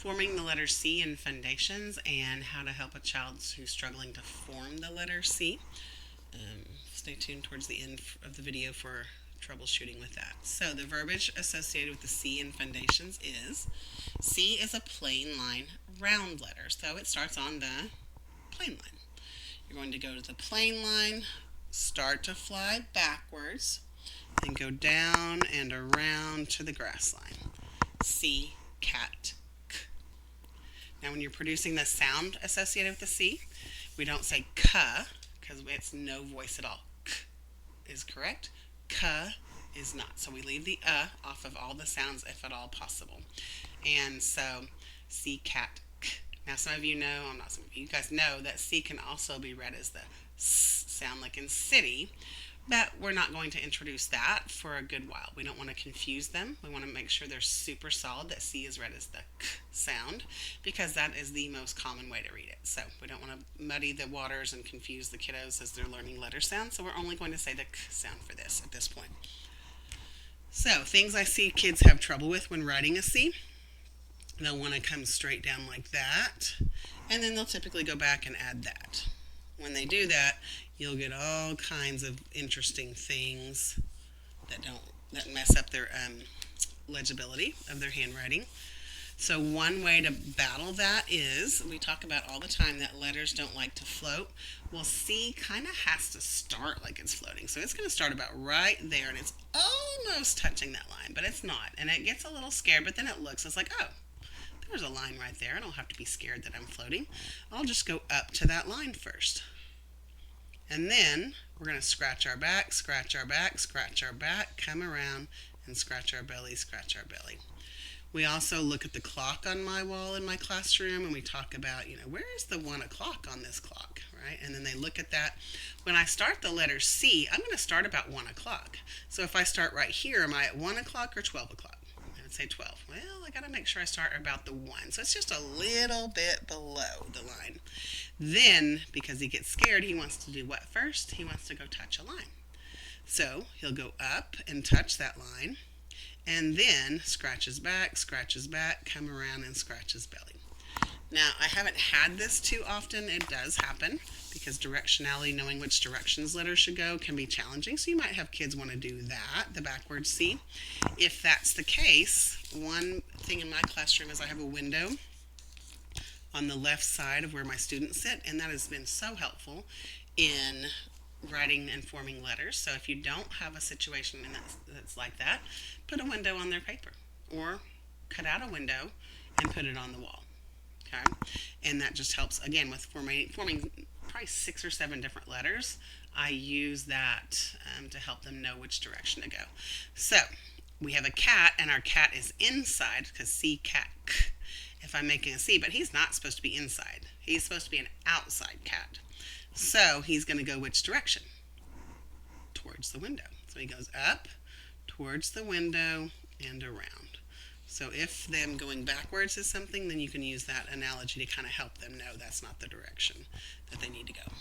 forming the letter C in Fundations and how to help a child who's struggling to form the letter C. Stay tuned towards the end of the video for troubleshooting with that. So the verbiage associated with the C in Fundations is C is a plain line round letter. So it starts on the plain line. You're going to go to the plain line, start to fly backwards, and go down and around to the grass line. C, cat, k. Now when you're producing the sound associated with the C, we don't say ka because it's no voice at all. K is correct. Ka is not. So we leave the off of all the sounds if at all possible. And so C, cat, k. Now some of you know, not some of you, you guys know that C can also be read as the S sound like in city. But we're not going to introduce that for a good while. We don't want to confuse them. We want to make sure they're super solid, that C is read as the K sound, because that is the most common way to read it. So we don't want to muddy the waters and confuse the kiddos as they're learning letter sounds. So we're only going to say the K sound for this at this point. So things I see kids have trouble with when writing a C. They'll want to come straight down like that, and then they'll typically go back and add that. When they do that, you'll get all kinds of interesting things that mess up their legibility of their handwriting. So one way to battle that is, we talk about all the time that letters don't like to float. Well, C kind of has to start like it's floating. So it's going to start about right there, and it's almost touching that line, but it's not. And it gets a little scared, but then it looks, it's like, oh, there's a line right there. I don't have to be scared that I'm floating. I'll just go up to that line first. And then we're going to scratch our back, scratch our back, scratch our back, come around and scratch our belly, scratch our belly. We also look at the clock on my wall in my classroom, and we talk about, where is the 1 o'clock on this clock, right? And then they look at that. When I start the letter C, I'm going to start about 1 o'clock. So if I start right here, am I at 1 o'clock or 12 o'clock? I would say 12. Well, I got to make sure I start about the 1. So it's just a little bit below the line. Then, because he gets scared, he wants to do what first? He wants to go touch a line. So he'll go up and touch that line, and then scratch his back, come around and scratch his belly. Now, I haven't had this too often. It does happen because directionality, knowing which directions letters should go, can be challenging. So you might have kids want to do that, the backwards C. If that's the case, one thing in my classroom is I have a window on the left side of where my students sit, and that has been so helpful in writing and forming letters. So if you don't have a situation that's like that, put a window on their paper or cut out a window and put it on the wall. Okay? And that just helps, again, with forming probably 6 or 7 different letters. I use that to help them know which direction to go. So we have a cat, and our cat is inside because C, cat, k. If I'm making a C, but he's not supposed to be inside. He's supposed to be an outside cat. So he's going to go which direction? Towards the window. So he goes up, towards the window, and around. So if them going backwards is something, then you can use that analogy to kind of help them know that's not the direction that they need to go.